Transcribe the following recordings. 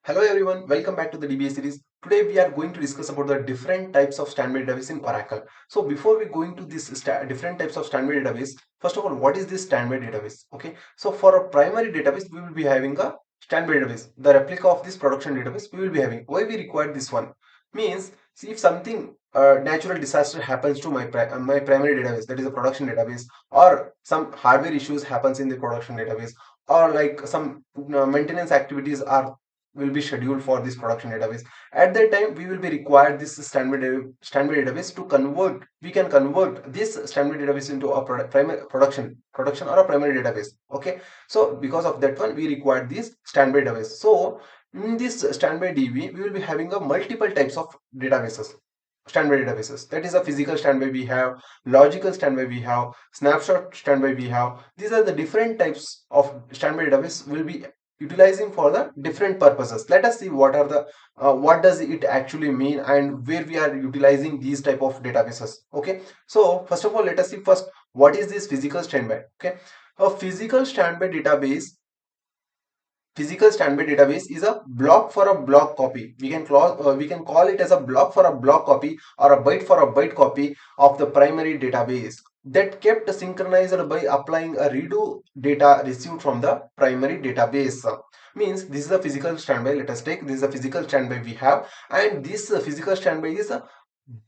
Hello everyone, welcome back to the DBA series. Today we are going to discuss about the different types of standby database in Oracle. So before we go into this different types of standby database, first of all, what is this standby database? Okay, so for a primary database, we will be having a standby database. The replica of this production database we will be having. Why we require this one? Means, see, if something natural disaster happens to my primary database, that is a production database, or some hardware issues happens in the production database, or like some maintenance activities are will be scheduled for this production database. At that time we will be required this standby database to convert. We can convert this standby database into a primary production or a primary database. Okay, so because of that one we require this standby database. So in this standby DB we will be having a multiple types of databases, standby databases. That is a physical standby we have, logical standby we have, snapshot standby we have. These are the different types of standby database will be utilizing for the different purposes. Let us see what are the what does it actually mean and where we are utilizing these type of databases. Okay, so first of all, let us see first what is this physical standby. Okay, a physical standby database is a block for a block copy. We can call it as a block for a block copy or a byte for a byte copy of the primary database that kept synchronized by applying a redo data received from the primary database. Means this is a physical standby. Let us take this is a physical standby we have, and this physical standby is a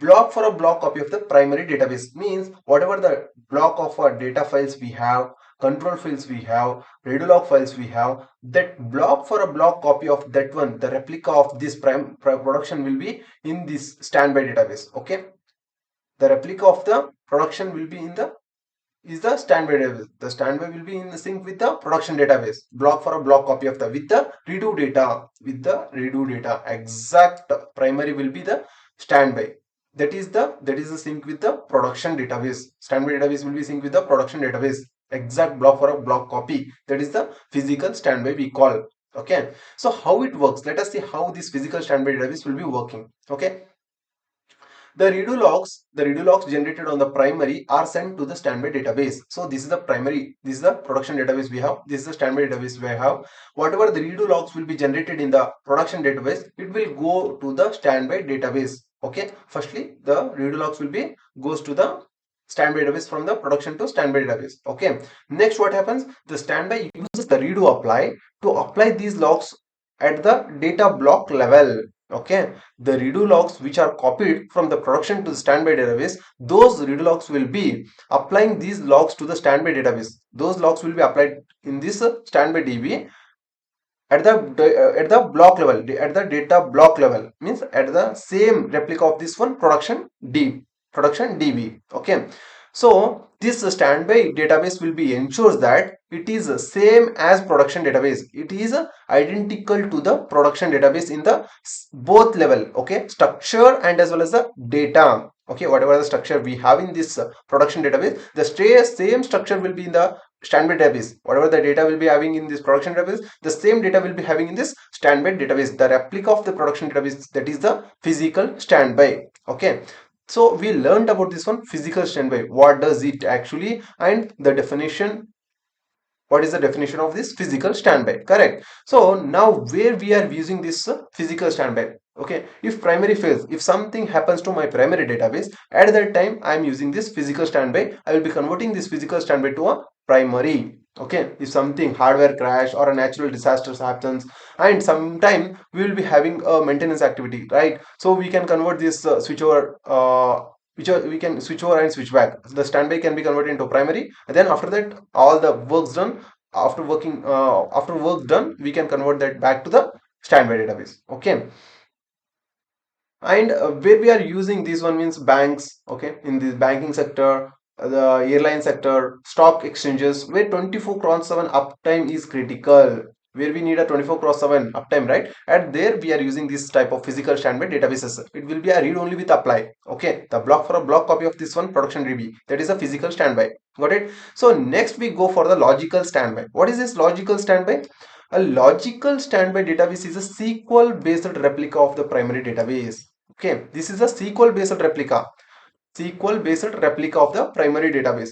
block for a block copy of the primary database. Means whatever the block of our data files we have, control files we have, log files we have, that block for a block copy of that one, the replica of this production will be in this standby database. Okay, the replica of the production will be in the is the standby database. The standby will be in the sync with the production database. Block for a block copy of the with the redo data. With the redo data, exact primary will be the standby. That is the sync with the production database. Standby database will be sync with the production database. Exact block for a block copy. That is the physical standby we call. Okay. So how it works? Let us see how this physical standby database will be working. Okay. The redo logs generated on the primary are sent to the standby database. So this is the primary, this is the production database we have, this is the standby database we have. Whatever the redo logs will be generated in the production database, it will go to the standby database. Okay, firstly the redo logs will be goes to the standby database from the production to standby database. Okay, next what happens, the standby uses the redo apply to apply these logs at the data block level. Okay, the redo logs which are copied from the production to the standby database, those redo logs will be applying these logs to the standby database. Those logs will be applied in this standby DB at the block level, at the data block level, means at the same replica of this one production DB. Okay, so this standby database will be ensures that it is same as production database. It is identical to the production database in the both level. Okay, structure and as well as the data. Okay, whatever the structure we have in this production database, the same structure will be in the standby database. Whatever the data will be having in this production database, the same data will be having in this standby database. The replica of the production database, that is the physical standby. Okay, so we learned about this one, physical standby. What does it actually, and the definition, what is the definition of this physical standby? Correct. So now where we are using this physical standby. Okay, if primary fails, if something happens to my primary database, at that time I am using this physical standby. I will be converting this physical standby to a primary. Okay, if something hardware crash or a natural disaster happens, and sometime we will be having a maintenance activity, right? So we can convert this switchover which we can switch over and switch back. The standby can be converted into primary, and then after that all the work's done. After work done, we can convert that back to the standby database. Okay, and where we are using this one means banks. Okay, in the banking sector, the airline sector, stock exchanges, where 24/7 uptime is critical, where we need a 24/7 uptime, right? And there we are using this type of physical standby databases. It will be a read only with apply. Okay, the block for a block copy of this one production DB, that is a physical standby. Got it? So next we go for the logical standby. What is this logical standby? A logical standby database is a SQL based replica of the primary database. Okay, this is a SQL based replica. SQL based replica of the primary database.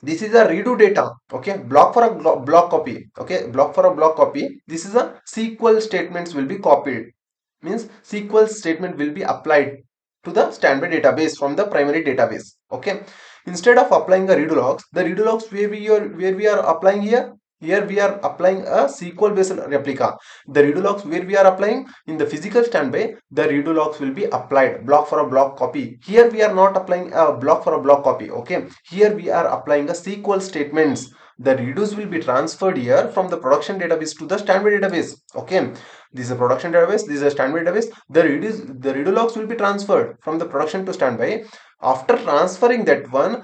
This is a redo data. Okay, block for a block copy. Okay, block for a block copy. This is a SQL statements will be copied. Means SQL statement will be applied to the standby database from the primary database. Okay, instead of applying the redo logs where we are applying here we are applying a SQL based replica. The redo logs where we are applying in the physical standby, the redo logs will be applied block for a block copy. Here we are not applying a block for a block copy. Okay, here we are applying a SQL statements. The redos will be transferred here from the production database to the standby database. Okay, this is a production database, this is a standby database. The redo logs will be transferred from the production to standby. After transferring that one,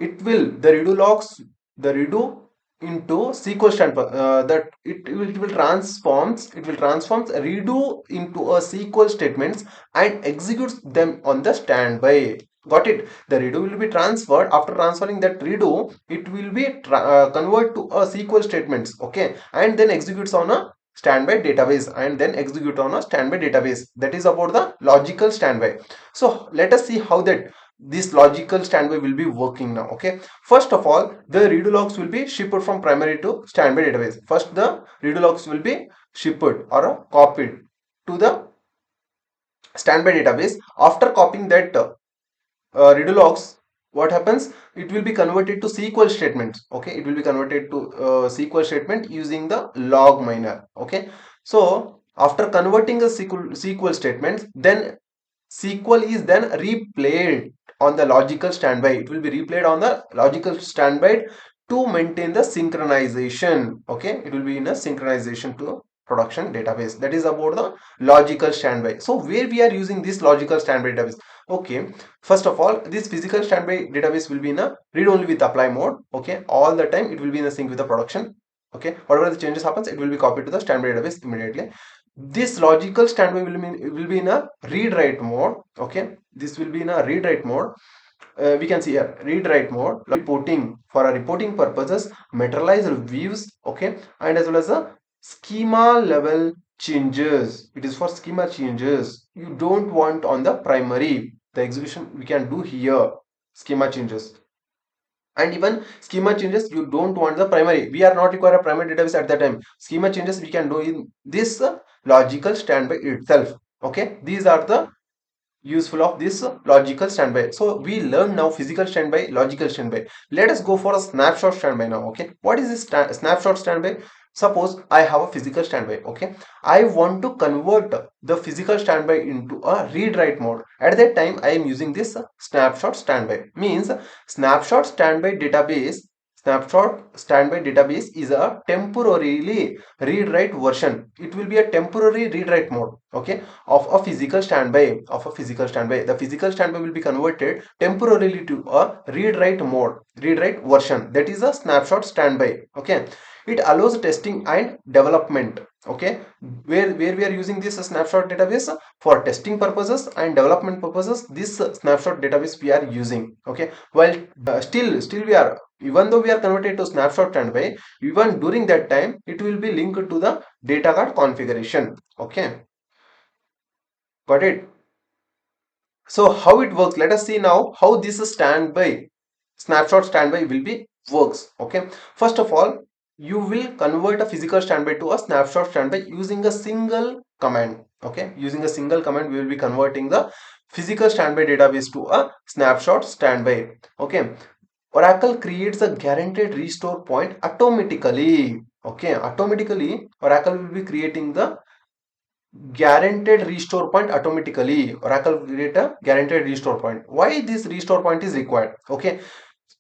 it will the redo logs the redo into SQL standby, that it will transforms redo into a SQL statements and executes them on the standby. Got it? The redo will be transferred. After transferring that redo, it will be convert to a SQL statements. Okay, and then executes on a standby database, and then execute on a standby database. That is about the logical standby. So let us see how that this logical standby will be working now. Okay, first of all, the redo logs will be shipped from primary to standby database. First, the redo logs will be shipped or copied to the standby database. After copying that redo logs, what happens? It will be converted to SQL statements. Okay, it will be converted to SQL statement using the LogMiner. Okay, so after converting the SQL statements, then SQL is then replayed on the logical standby. It will be replayed on the logical standby to maintain the synchronization. Okay, it will be in a synchronization to production database. That is about the logical standby. So where we are using this logical standby database? Okay, first of all, this physical standby database will be in a read only with apply mode. Okay, all the time it will be in a sync with the production. Okay, whatever the changes happens, it will be copied to the standby database immediately. This logical standby will be in a read write mode. Okay, this will be in a read write mode. We can see here read write mode reporting for a reporting purposes, materialized views. Okay, and as well as a schema level changes. It is for schema changes you don't want on the primary. The execution we can do here, schema changes. And even schema changes you don't want the primary, we are not require a primary database at that time. Schema changes we can do in this logical standby itself. Okay, these are the useful of this logical standby. So we learn now physical standby, logical standby. Let us go for a snapshot standby now. Okay, what is this snapshot standby? Suppose I have a physical standby. Okay, I want to convert the physical standby into a read write mode. At that time I am using this snapshot standby. Means snapshot standby database is a temporarily read write version. It will be a temporary read write mode. Okay, of a physical standby. The physical standby will be converted temporarily to a read write mode, read write version. That is a snapshot standby. Okay, it allows testing and development. Okay, where we are using this snapshot database for testing purposes and development purposes. This snapshot database we are using. Okay, while still we are, even though we are converted to snapshot standby, even during that time it will be linked to the data card configuration. Okay, got it? So how it works, let us see now how this snapshot standby will be works. Okay, first of all, you will convert a physical standby to a snapshot standby using a single command. Okay, using a single command we will be converting the physical standby database to a snapshot standby. Okay, Oracle creates a guaranteed restore point automatically. Okay, automatically Oracle will be creating the guaranteed restore point automatically. Oracle will create a guaranteed restore point. Why this restore point is required? Okay,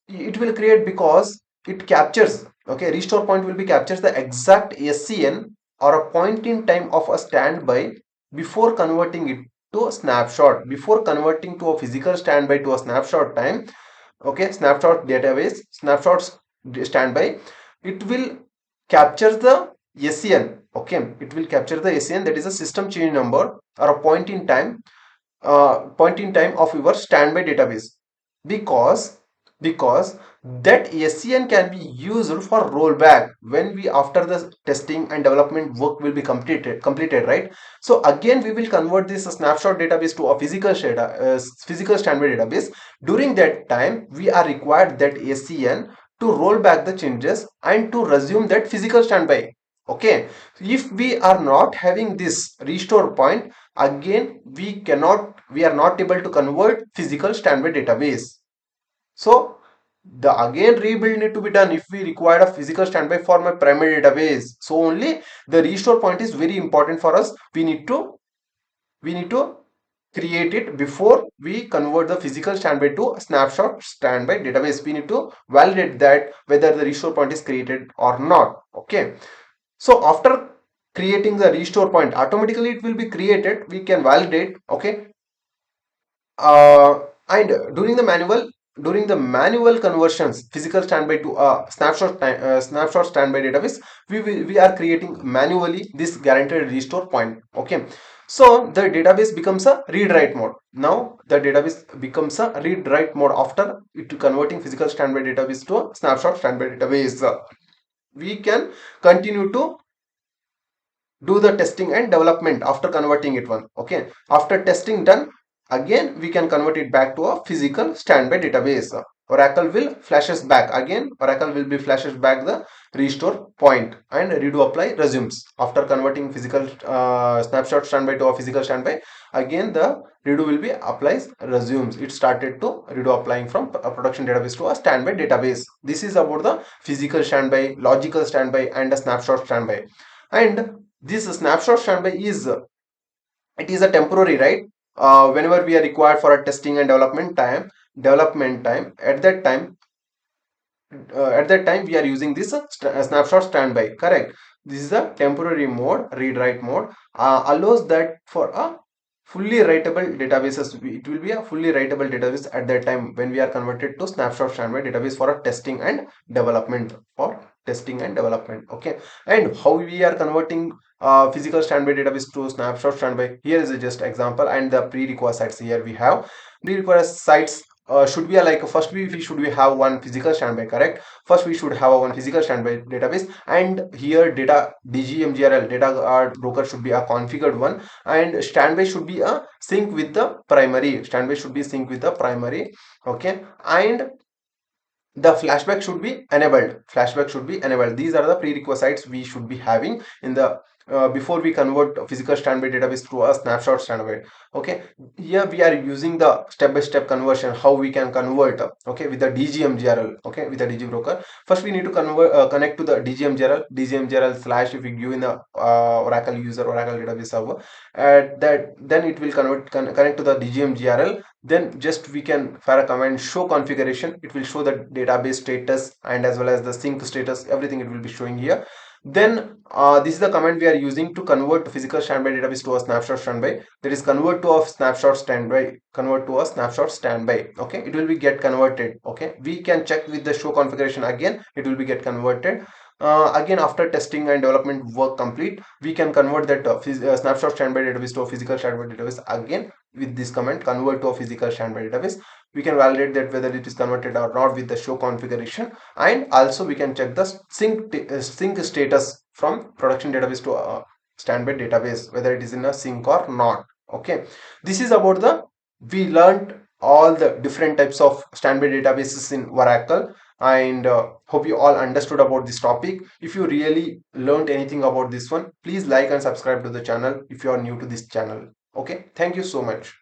it will create because it captures, okay, restore point will be captures the exact SCN or a point in time of a standby before converting it to a snapshot, before converting to a physical standby to a snapshot time. Okay, snapshot database, snapshots standby, it will capture the SCN. Okay, it will capture the SCN, that is a system change number or a point in time of your standby database. Because because that SCN can be used for rollback when we after the testing and development work will be completed, right? So again we will convert this snapshot database to a physical standby database. During that time we are required that SCN to roll back the changes and to resume that physical standby. Okay, if we are not having this restore point, again we are not able to convert physical standby database. So the again rebuild need to be done if we require a physical standby for my primary database. So only the restore point is very important for us. We need to create it before we convert the physical standby to a snapshot standby database. We need to validate that whether the restore point is created or not. Okay. So after creating the restore point, automatically it will be created. We can validate. Okay. And during the manual conversions physical standby to a snapshot standby database, we are creating manually this guaranteed restore point. Okay, so the database becomes a read write mode. Now the database becomes a read write mode after it converting physical standby database to a snapshot standby database. We can continue to do the testing and development after converting it one. Okay, after testing done, again we can convert it back to a physical standby database. Oracle will flashes back again. Oracle will be flashes back the restore point and redo apply resumes. After converting physical snapshot standby to a physical standby, again the redo will be applies resumes. It started to redo applying from a production database to a standby database. This is about the physical standby, logical standby, and a snapshot standby. And this snapshot standby is it is a temporary, right? Whenever we are required for a testing and development time at that time we are using this snapshot standby, correct? This is a temporary mode. Read write mode allows that for a fully writable databases. It will be a fully writable database at that time when we are converted to snapshot standby database for a testing and development. Okay, and how we are converting physical standby database to snapshot standby, here is a just example. And the prerequisites, here we have prerequisites. Should be like first we should we have one physical standby, correct? First we should have one physical standby database, and here data DGMGRL data broker should be a configured one, and standby should be a sync with the primary. Standby should be sync with the primary. Okay, and the flashback should be enabled. These are the prerequisites we should be having in the before we convert physical standby database to a snapshot standby. Okay, here we are using the step-by-step conversion, how we can convert. Okay, with the DGMGRL. Okay, with the DG broker, first we need to connect to the DGMGRL slash. If we give in the Oracle user Oracle database server, that then it will connect to the DGMGRL. Then just we can fire a command show configuration. It will show the database status and as well as the sync status, everything it will be showing here. Then this is the command we are using to convert physical standby database to a snapshot standby. That is convert to a snapshot standby. Okay, it will be get converted. Okay, we can check with the show configuration again. It will be get converted. Again, after testing and development work complete, we can convert that snapshot standby database to a physical standby database again with this command convert to a physical standby database. We can validate that whether it is converted or not with the show configuration, and also we can check the sync status from production database to a standby database, whether it is in a sync or not. Okay, this is about the we learned all the different types of standby databases in Oracle, and hope you all understood about this topic. If you really learned anything about this one, please like and subscribe to the channel if you are new to this channel. Okay, thank you so much.